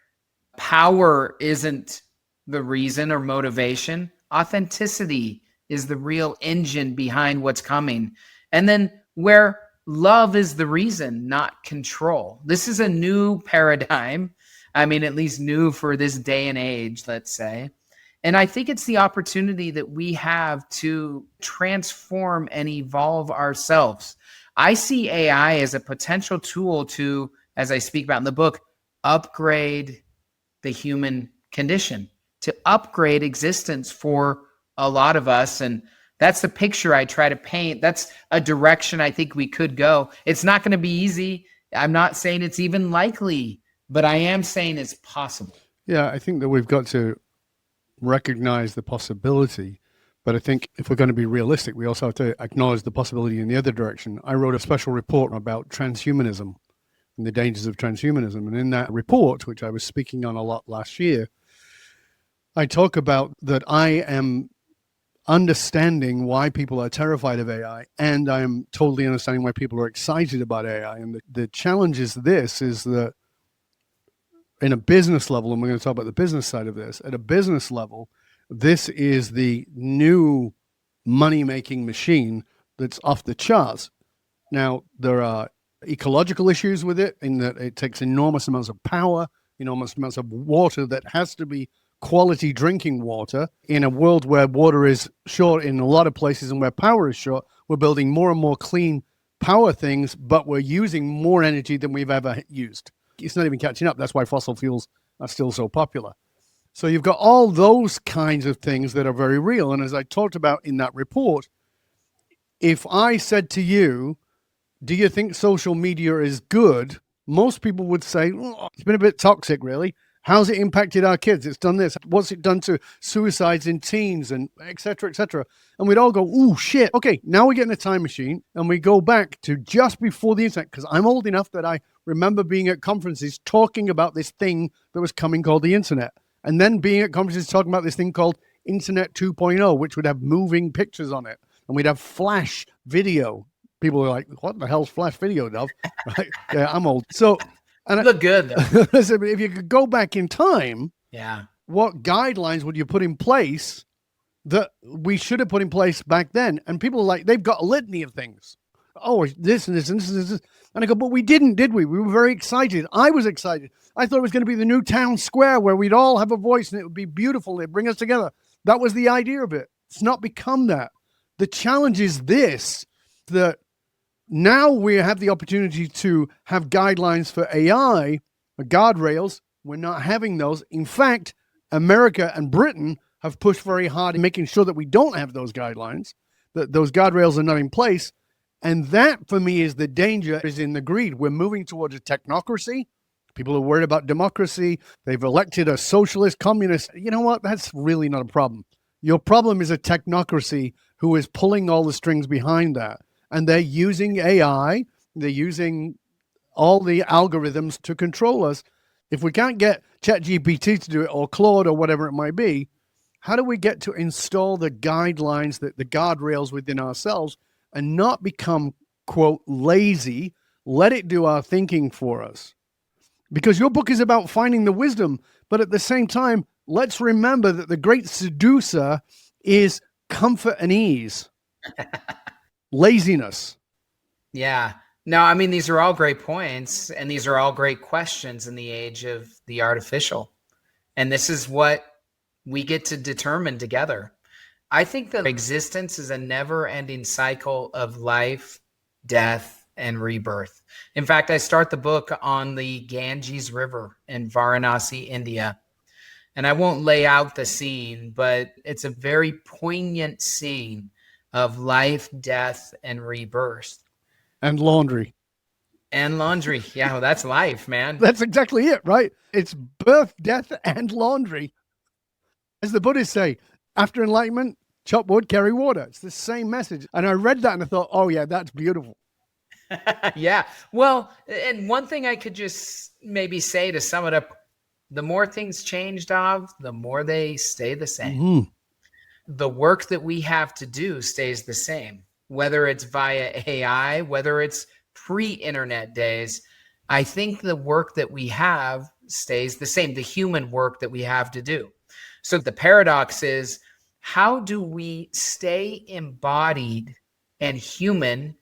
power isn't the reason or motivation. Authenticity is the real engine behind what's coming. And then where love is the reason, not control. This is a new paradigm. I mean, at least new for this day and age, let's say. And I think it's the opportunity that we have to transform and evolve ourselves. I see AI as a potential tool to, as I speak about in the book, upgrade the human condition, to upgrade existence for a lot of us. And that's the picture I try to paint. That's a direction I think we could go. It's not going to be easy. I'm not saying it's even likely, but I am saying it's possible. Yeah, I think that we've got to recognize the possibility. But I think if we're going to be realistic, we also have to acknowledge the possibility in the other direction. I wrote a special report about transhumanism and the dangers of transhumanism. And in that report, which I was speaking on a lot last year, I talk about that I am understanding why people are terrified of AI, and I am totally understanding why people are excited about AI. And the challenge is that in a business level, and we're going to talk about the business side of this, at a business level, this is the new money-making machine that's off the charts. Now, there are ecological issues with it, in that it takes enormous amounts of power, enormous amounts of water that has to be quality drinking water. In a world where water is short in a lot of places and where power is short, we're building more and more clean power things, but we're using more energy than we've ever used. It's not even catching up. That's why fossil fuels are still so popular. So you've got all those kinds of things that are very real. And as I talked about in that report, if I said to you, do you think social media is good? Most people would say, oh, it's been a bit toxic, really. How's it impacted our kids? It's done this. What's it done to suicides in teens, and et cetera, et cetera? And we'd all go, ooh, shit. Okay, now we get in a time machine and we go back to just before the internet, because I'm old enough that I remember being at conferences talking about this thing that was coming called the internet. And then being at conferences talking about this thing called Internet 2.0, which would have moving pictures on it. And we'd have flash video. People are like, what the hell's flash video, Dov? Right? Yeah, I'm old. So, and you look good, though. If you could go back in time, yeah, what guidelines would you put in place that we should have put in place back then? And people are like, they've got a litany of things. Oh, this and this and this and this. And I go, but we didn't, did we? We were very excited. I was excited. I thought it was going to be the new town square where we'd all have a voice and it would be beautiful. It'd bring us together. That was the idea of it. It's not become that. The challenge is this, that now we have the opportunity to have guidelines for AI, guardrails. We're not having those. In fact, America and Britain have pushed very hard in making sure that we don't have those guidelines, that those guardrails are not in place. And that, for me, is the danger, is in the greed. We're moving towards a technocracy. People are worried about democracy. They've elected a socialist, communist. You know what? That's really not a problem. Your problem is a technocracy who is pulling all the strings behind that. And they're using AI. They're using all the algorithms to control us. If we can't get ChatGPT to do it, or Claude, or whatever it might be, how do we get to install the guidelines, the guardrails within ourselves, and not become, quote, lazy, let it do our thinking for us? Because your book is about finding the wisdom, but at the same time, let's remember that the great seducer is comfort and ease, laziness. Yeah. No, I mean, these are all great points, and these are all great questions in the age of the artificial. And this is what we get to determine together. I think that existence is a never-ending cycle of life, death, and rebirth. In fact, I start the book on the Ganges River in Varanasi, India. And I won't lay out the scene, but it's a very poignant scene of life, death, and rebirth. And laundry. And laundry. Yeah, well, that's life, man. That's exactly it, right? It's birth, death, and laundry. As the Buddhists say, after enlightenment, chop wood, carry water. It's the same message. And I read that and I thought, oh, yeah, that's beautiful. Yeah. Well, and one thing I could just maybe say to sum it up, the more things change, Dov, the more they stay the same. Mm-hmm. The work that we have to do stays the same, whether it's via AI, whether it's pre-internet days. I think the work that we have stays the same, the human work that we have to do. So the paradox is, how do we stay embodied and human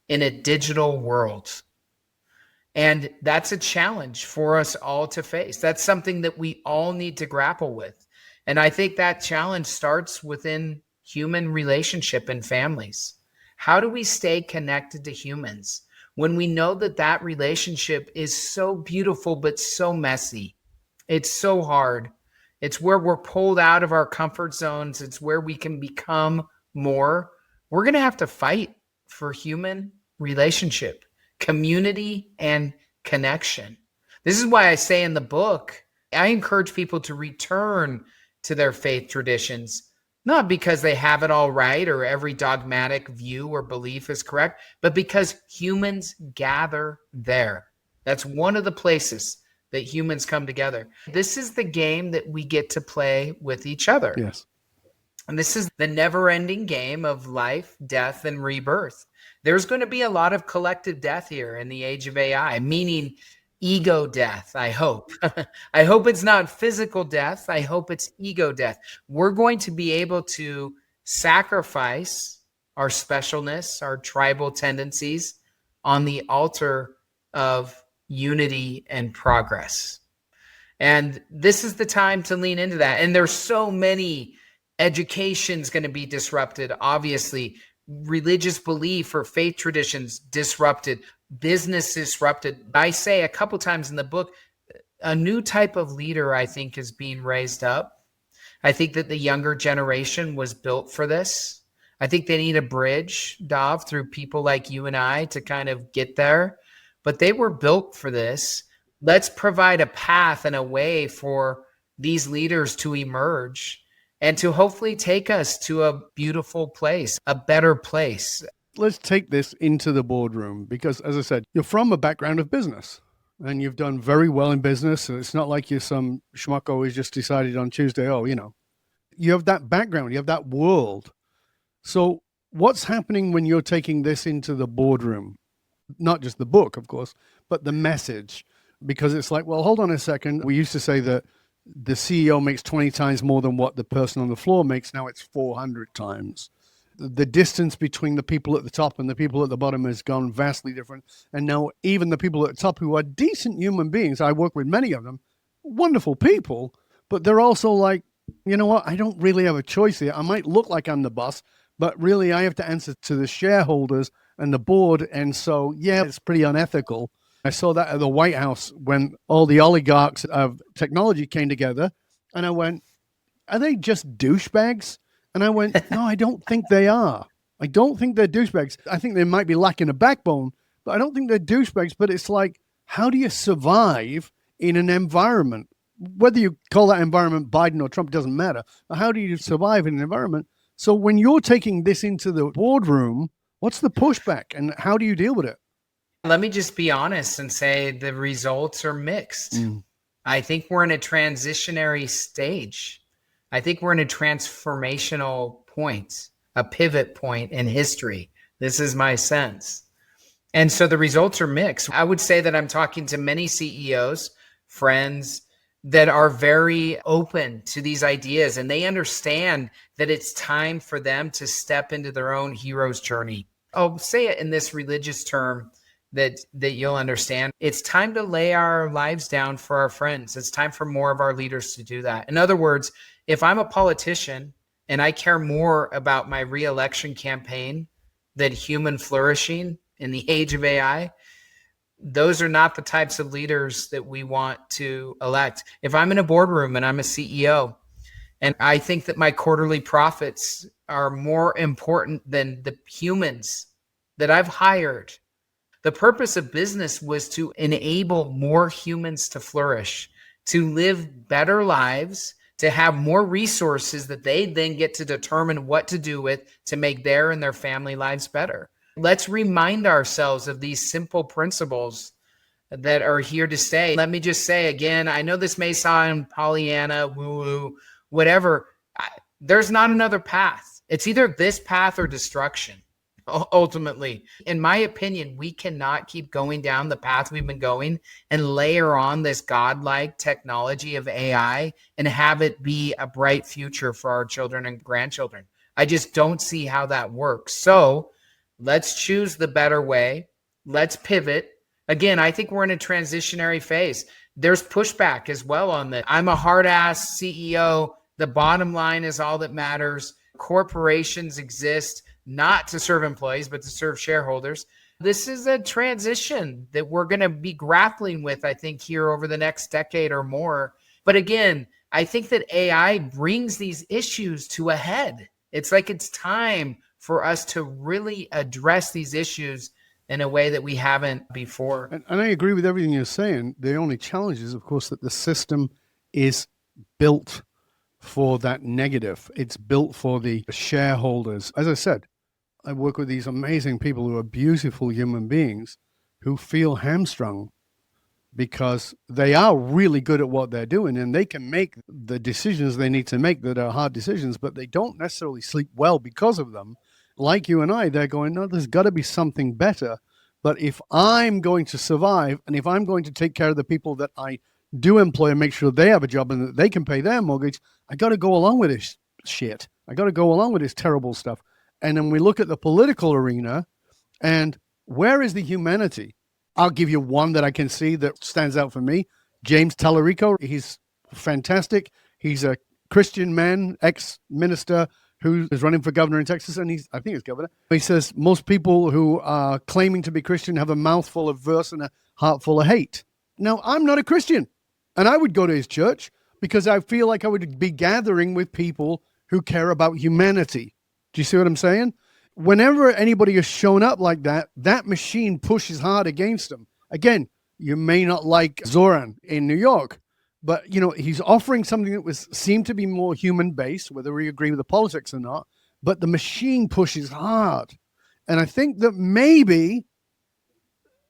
in a digital world? And that's a challenge for us all to face. That's something that we all need to grapple with. And I think that challenge starts within human relationship and families. How do we stay connected to humans when we know that that relationship is so beautiful, but so messy? It's so hard. It's where we're pulled out of our comfort zones. It's where we can become more. We're going to have to fight for human relationship, community, and connection. This is why I say in the book, I encourage people to return to their faith traditions, not because they have it all right or every dogmatic view or belief is correct, but because humans gather there. That's one of the places that humans come together. This is the game that we get to play with each other. Yes. And this is the never-ending game of life, death, and rebirth. There's going to be a lot of collective death here in the age of AI, meaning ego death, I hope. I hope it's not physical death. I hope it's ego death. We're going to be able to sacrifice our specialness, our tribal tendencies on the altar of unity and progress. And this is the time to lean into that. And there's so many. Education's going to be disrupted, obviously. Religious belief or faith traditions disrupted, business disrupted. I say a couple times in the book, a new type of leader, I think, is being raised up. I think that the younger generation was built for this. I think they need a bridge, Dov, through people like you and I to kind of get there. But they were built for this. Let's provide a path and a way for these leaders to emerge and to hopefully take us to a beautiful place, a better place. Let's take this into the boardroom because, as I said, you're from a background of business and you've done very well in business. It's not like you're some schmucko who's just decided on Tuesday, you have that background, you have that world. So what's happening when you're taking this into the boardroom? Not just the book, of course, but the message. Because it's like, well, hold on a second. We used to say that the CEO makes 20 times more than what the person on the floor makes. Now it's 400 times. The distance between the people at the top and the people at the bottom has gone vastly different. And now even the people at the top who are decent human beings, I work with many of them, wonderful people, but they're also like, you know what? I don't really have a choice here. I might look like I'm the boss, but really I have to answer to the shareholders and the board. And so, yeah, it's pretty unethical. I saw that at the White House when all the oligarchs of technology came together. And I went, are they just douchebags? And I went, no, I don't think they are. I don't think they're douchebags. I think they might be lacking a backbone, but I don't think they're douchebags. But it's like, how do you survive in an environment, whether you call that environment Biden or Trump, doesn't matter. How do you survive in an environment? So when you're taking this into the boardroom, what's the pushback and how do you deal with it? Let me just be honest and say the results are mixed. I think we're in a transitionary stage. I think we're in a transformational point, a pivot point in history. This is my sense. And so the results are mixed. I would say that I'm talking to many CEOs, friends that are very open to these ideas, and they understand that it's time for them to step into their own hero's journey. I'll say it in this religious term that you'll understand. It's time to lay our lives down for our friends. It's time for more of our leaders to do that. In other words, if I'm a politician and I care more about my re-election campaign than human flourishing in the age of AI, those are not the types of leaders that we want to elect. If I'm in a boardroom and I'm a CEO and I think that my quarterly profits are more important than the humans that I've hired, the purpose of business was to enable more humans to flourish, to live better lives, to have more resources that they then get to determine what to do with to make their and their family lives better. Let's remind ourselves of these simple principles that are here to stay. Let me just say again, I know this may sound Pollyanna, woo-woo, whatever. There's not another path. It's either this path or destruction. Ultimately, in my opinion, we cannot keep going down the path we've been going and layer on this godlike technology of AI and have it be a bright future for our children and grandchildren. I just don't see how that works. So let's choose the better way. Let's pivot. Again, I think we're in a transitionary phase. There's pushback as well on that. I'm a hard-ass CEO. The bottom line is all that matters. Corporations exist not to serve employees, but to serve shareholders. This is a transition that we're going to be grappling with, I think, here over the next decade or more. But again, I think that AI brings these issues to a head. It's like it's time for us to really address these issues in a way that we haven't before. And I agree with everything you're saying. The only challenge is, of course, that the system is built for that negative. It's built for the shareholders. As I said, I work with these amazing people who are beautiful human beings who feel hamstrung because they are really good at what they're doing and they can make the decisions they need to make that are hard decisions, but they don't necessarily sleep well because of them. Like you and I, they're going, no, there's got to be something better. But if I'm going to survive and if I'm going to take care of the people that I do employ and make sure they have a job and that they can pay their mortgage, I got to go along with this shit. I got to go along with this terrible stuff. And then we look at the political arena and where is the humanity? I'll give you one that I can see that stands out for me. James Tallarico, he's fantastic. He's a Christian man, ex-minister who is running for governor in Texas, and I think he's governor. He says most people who are claiming to be Christian have a mouthful of verse and a heart full of hate. Now, I'm not a Christian, and I would go to his church because I feel like I would be gathering with people who care about humanity. Do you see what I'm saying? Whenever anybody has shown up like that, that machine pushes hard against them. Again, you may not like Zoran in New York, but he's offering something that seemed to be more human-based, whether we agree with the politics or not, but the machine pushes hard. And I think that maybe,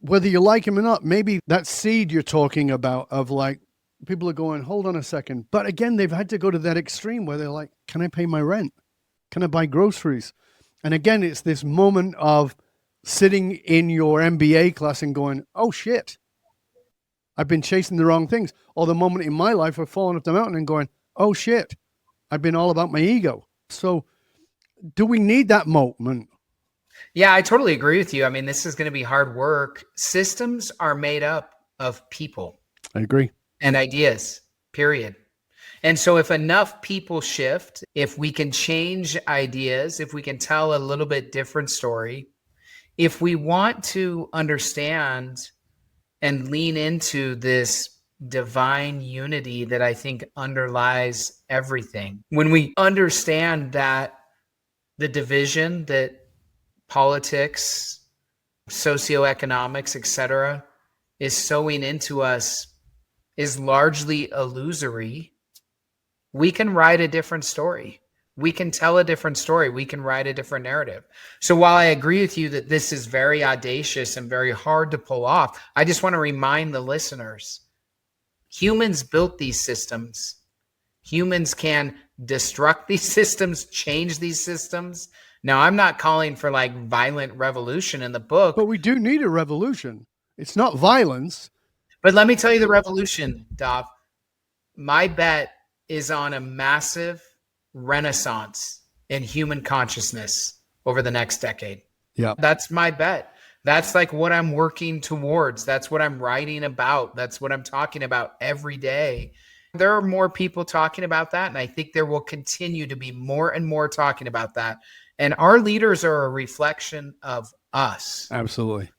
whether you like him or not, maybe that seed you're talking about of like, people are going, hold on a second. But again, they've had to go to that extreme where they're like, can I pay my rent? Can I buy groceries? And again, it's this moment of sitting in your MBA class and going, oh shit, I've been chasing the wrong things. Or the moment in my life of falling off the mountain and going, oh shit, I've been all about my ego. So do we need that moment? Yeah, I totally agree with you. I mean, this is going to be hard work. Systems are made up of people. I agree. And ideas, period. And so if enough people shift, if we can change ideas, if we can tell a little bit different story, if we want to understand and lean into this divine unity that I think underlies everything, when we understand that the division that politics, socioeconomics, etc., is sowing into us is largely illusory, we can write a different story. We can tell a different story. We can write a different narrative. So while I agree with you that this is very audacious and very hard to pull off, I just want to remind the listeners, humans built these systems. Humans can destruct these systems, change these systems. Now, I'm not calling for like violent revolution in the book. But we do need a revolution. It's not violence. But let me tell you the revolution, Dov. My bet is on a massive renaissance in human consciousness over the next decade. Yeah. That's my bet. That's like what I'm working towards. That's what I'm writing about. That's what I'm talking about every day. There are more people talking about that, and I think there will continue to be more and more talking about that. And our leaders are a reflection of us. Absolutely.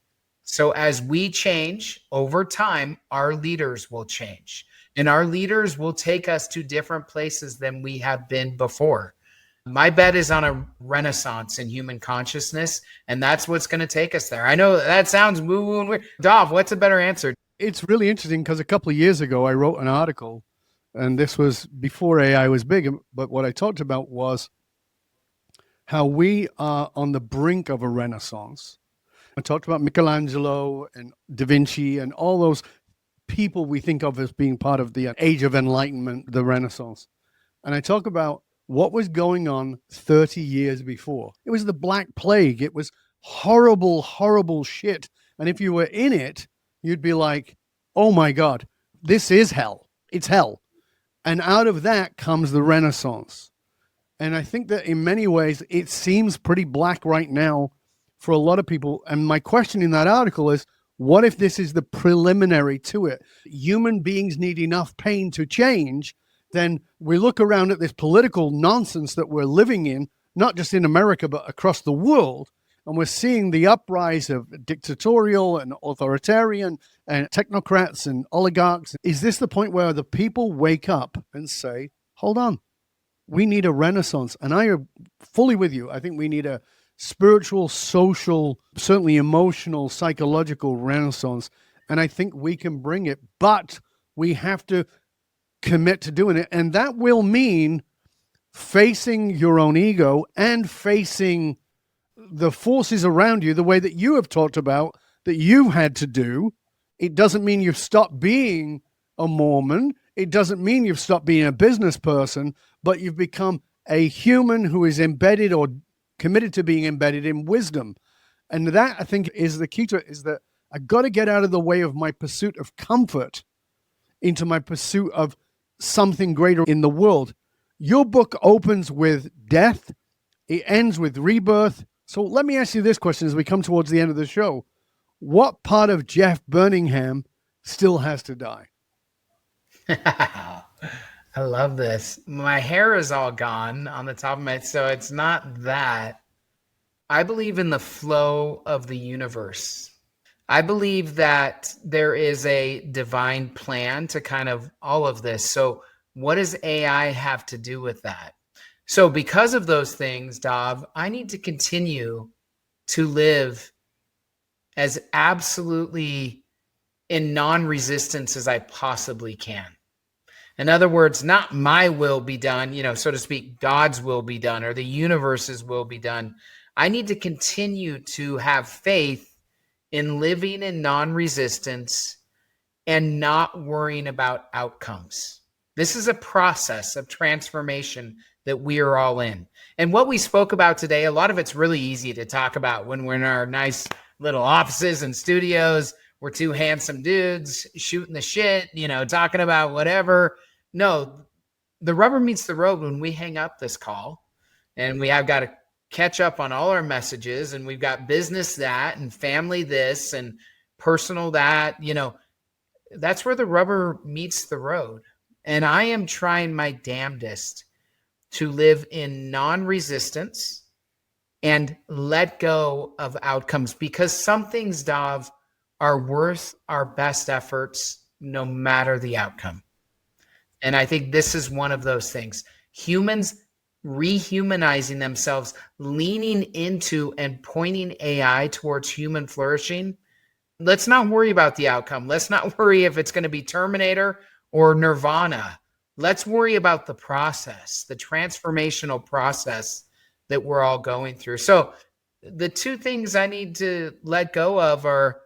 So as we change over time, our leaders will change. And our leaders will take us to different places than we have been before. My bet is on a renaissance in human consciousness, and that's what's going to take us there. I know that sounds woo-woo and weird. Dov, what's a better answer? It's really interesting because a couple of years ago, I wrote an article, and this was before AI was big, but what I talked about was how we are on the brink of a renaissance. I talked about Michelangelo and Da Vinci and all those people we think of as being part of the Age of Enlightenment, the Renaissance. And I talk about what was going on 30 years before. It was the Black Plague. It was horrible, horrible shit. And if you were in it, you'd be like, oh my God, this is hell. It's hell. And out of that comes the Renaissance. And I think that in many ways, it seems pretty black right now for a lot of people. And my question in that article is, what if this is the preliminary to it? Human beings need enough pain to change. Then we look around at this political nonsense that we're living in, not just in America, but across the world. And we're seeing the uprise of dictatorial and authoritarian and technocrats and oligarchs. Is this the point where the people wake up and say, hold on, we need a renaissance? And I am fully with you. I think we need a spiritual, social, certainly emotional, psychological renaissance. And I think we can bring it, but we have to commit to doing it. And that will mean facing your own ego and facing the forces around you the way that you have talked about that you've had to do. It doesn't mean you've stopped being a Mormon. It doesn't mean you've stopped being a business person, but you've become a human who is embedded or committed to being embedded in wisdom. And that, I think, is the key to it, is that I got to get out of the way of my pursuit of comfort into my pursuit of something greater in the world. Your book opens with death. It ends with rebirth. So let me ask you this question as we come towards the end of the show. What part of Jeff Burningham still has to die? I love this. My hair is all gone on the top of my head, so it's not that. I believe in the flow of the universe. I believe that there is a divine plan to kind of all of this. So what does AI have to do with that? So because of those things, Dov, I need to continue to live as absolutely in non-resistance as I possibly can. In other words, not my will be done, so to speak, God's will be done, or the universe's will be done. I need to continue to have faith in living in non-resistance and not worrying about outcomes. This is a process of transformation that we are all in. And what we spoke about today, a lot of it's really easy to talk about when we're in our nice little offices and studios. We're two handsome dudes shooting the shit, talking about whatever. No, the rubber meets the road when we hang up this call and we have got to catch up on all our messages, and we've got business that and family this and personal that, that's where the rubber meets the road. And I am trying my damnedest to live in non-resistance and let go of outcomes, because some things, Dov, are worth our best efforts no matter the outcome. And I think this is one of those things. Humans rehumanizing themselves, leaning into and pointing AI towards human flourishing. let's not worry about the outcome. Let's not worry if it's going to be Terminator or Nirvana. Let's worry about the process, the transformational process that we're all going through. So the two things I need to let go of are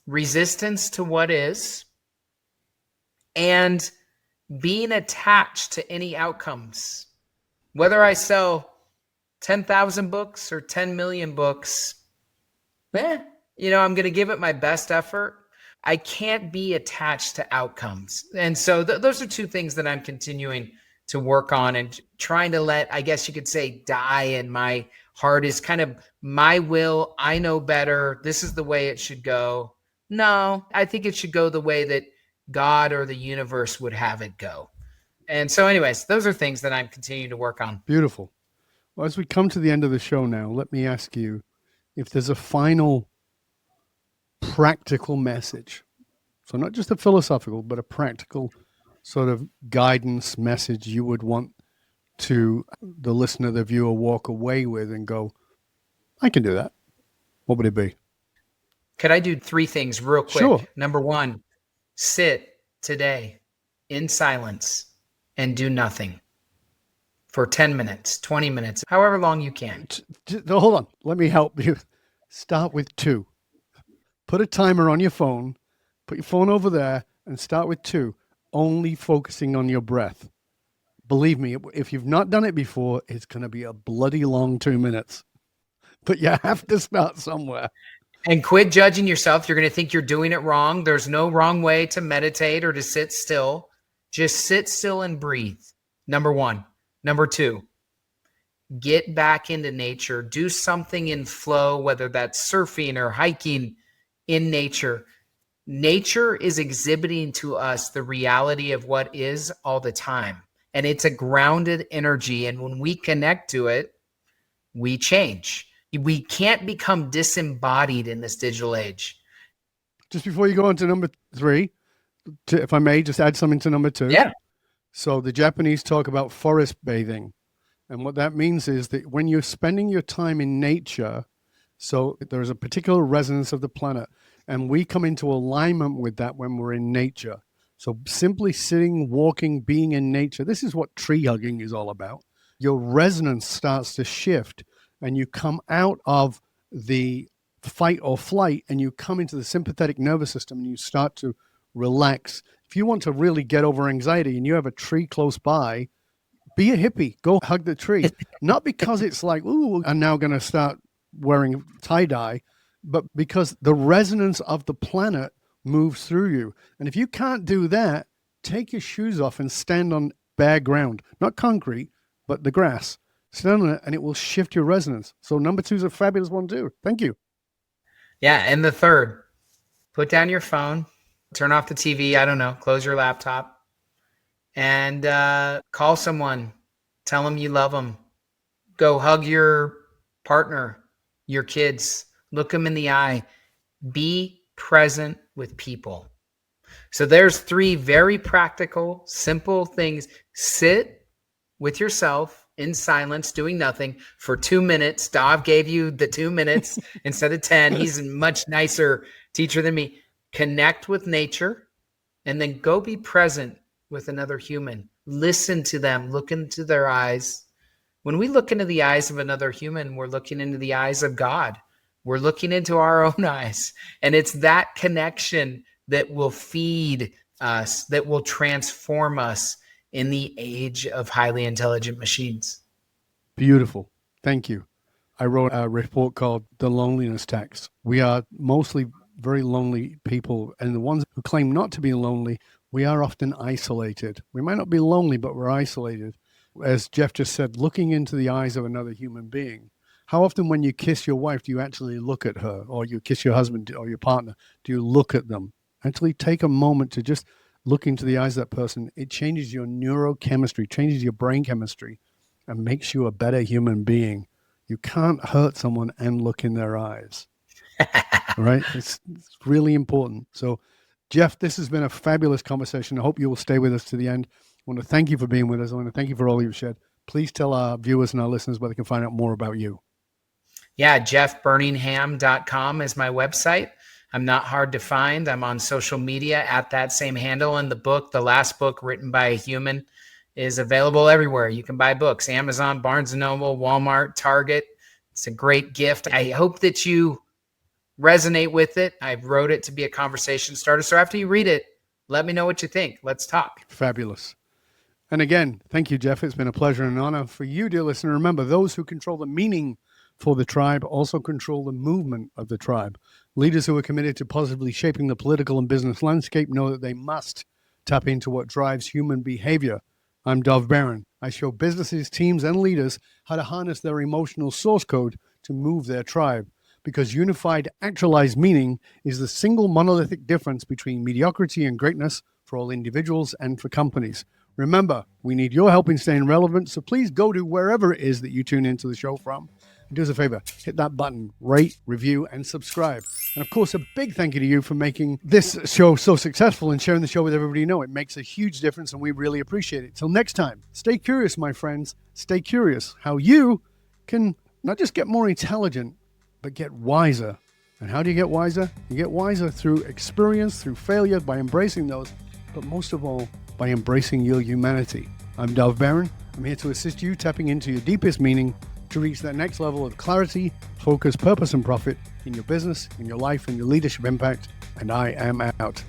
resistance to what is and being attached to any outcomes. Whether I sell 10,000 books or 10 million books, I'm going to give it my best effort. I can't be attached to outcomes. And so those are two things that I'm continuing to work on and trying to let, I guess you could say, die in my heart is kind of my will. I know better. This is the way it should go. No, I think it should go the way that God or the universe would have it go. And so anyways, those are things that I'm continuing to work on. Beautiful. Well, as we come to the end of the show now, let me ask you if there's a final practical message. So not just a philosophical, but a practical sort of guidance message you would want to the listener, the viewer, walk away with and go, I can do that. What would it be? Could I do three things real quick? Sure. Number one, sit today in silence and do nothing for 10 minutes, 20 minutes, however long you can. Hold on. Let me help you. Start with 2. Put a timer on your phone. Put your phone over there and start with 2, only focusing on your breath. Believe me, if you've not done it before, it's going to be a bloody long 2 minutes. But you have to start somewhere. And quit judging yourself. You're going to think you're doing it wrong. There's no wrong way to meditate or to sit still. Just sit still and breathe. Number 1. Number 2, get back into nature. Do something in flow, whether that's surfing or hiking in nature. Nature is exhibiting to us the reality of what is all the time. And it's a grounded energy. And when we connect to it, we change. We can't become disembodied in this digital age. Just before you go on to number 3, if I may just add something to number 2. Yeah. So the Japanese talk about forest bathing. And what that means is that when you're spending your time in nature, so there's a particular resonance of the planet, and we come into alignment with that when we're in nature. So simply sitting, walking, being in nature, this is what tree hugging is all about. Your resonance starts to shift and you come out of the fight or flight and you come into the sympathetic nervous system and you start to relax. If you want to really get over anxiety and you have a tree close by, be a hippie, go hug the tree. Not because it's like, ooh, I'm now going to start wearing tie-dye, but because the resonance of the planet moves through you. And if you can't do that, take your shoes off and stand on bare ground, not concrete, but the grass. Stand on it and it will shift your resonance. So number 2 is a fabulous one too. Thank you. Yeah. And the third, put down your phone, turn off the TV. I don't know, close your laptop and call someone, tell them you love them. Go hug your partner, your kids, look them in the eye, be present with people. So there's 3 very practical, simple things. Sit with yourself in silence, doing nothing for 2 minutes. Dov gave you the 2 minutes instead of 10. He's a much nicer teacher than me. Connect with nature and then go be present with another human. Listen to them, look into their eyes. When we look into the eyes of another human, we're looking into the eyes of God. We're looking into our own eyes. And it's that connection that will feed us, that will transform us in the age of highly intelligent machines. Beautiful. Thank you. I wrote a report called The Loneliness Tax. We are mostly very lonely people, and the ones who claim not to be lonely, we are often isolated. We might not be lonely, but we're isolated. As Jeff just said, looking into the eyes of another human being. How often when you kiss your wife, do you actually look at her? Or you kiss your husband or your partner, do you look at them? Actually take a moment to just look into the eyes of that person. It changes your neurochemistry, changes your brain chemistry, and makes you a better human being. You can't hurt someone and look in their eyes. Right? It's really important. So, Jeff, this has been a fabulous conversation. I hope you will stay with us to the end. I want to thank you for being with us. I want to thank you for all you've shared. Please tell our viewers and our listeners where they can find out more about you. Yeah, jeffburningham.com is my website. I'm not hard to find. I'm on social media at that same handle. And the book, the last book written by a human, is available everywhere. You can buy books, Amazon, Barnes & Noble, Walmart, Target. It's a great gift. I hope that you resonate with it. I wrote it to be a conversation starter. So after you read it, let me know what you think. Let's talk. Fabulous. And again, thank you, Jeff. It's been a pleasure and an honor for you, dear listener. Remember, those who control the meaning for the tribe also control the movement of the tribe. Leaders who are committed to positively shaping the political and business landscape know that they must tap into what drives human behavior. I'm Dov Baron. I show businesses, teams, and leaders how to harness their emotional source code to move their tribe, because unified, actualized meaning is the single monolithic difference between mediocrity and greatness for all individuals and for companies. Remember, we need your help in staying relevant, so please go to wherever it is that you tune into the show from. And do us a favor, hit that button, rate, review, and subscribe. And of course, a big thank you to you for making this show so successful and sharing the show with everybody you know. It makes a huge difference, and we really appreciate it. Till next time, stay curious, my friends. Stay curious how you can not just get more intelligent, but get wiser. And how do you get wiser? You get wiser through experience, through failure, by embracing those, but most of all, by embracing your humanity. I'm Dov Baron. I'm here to assist you tapping into your deepest meaning to reach that next level of clarity, focus, purpose, and profit in your business, in your life, and your leadership impact. And I am out.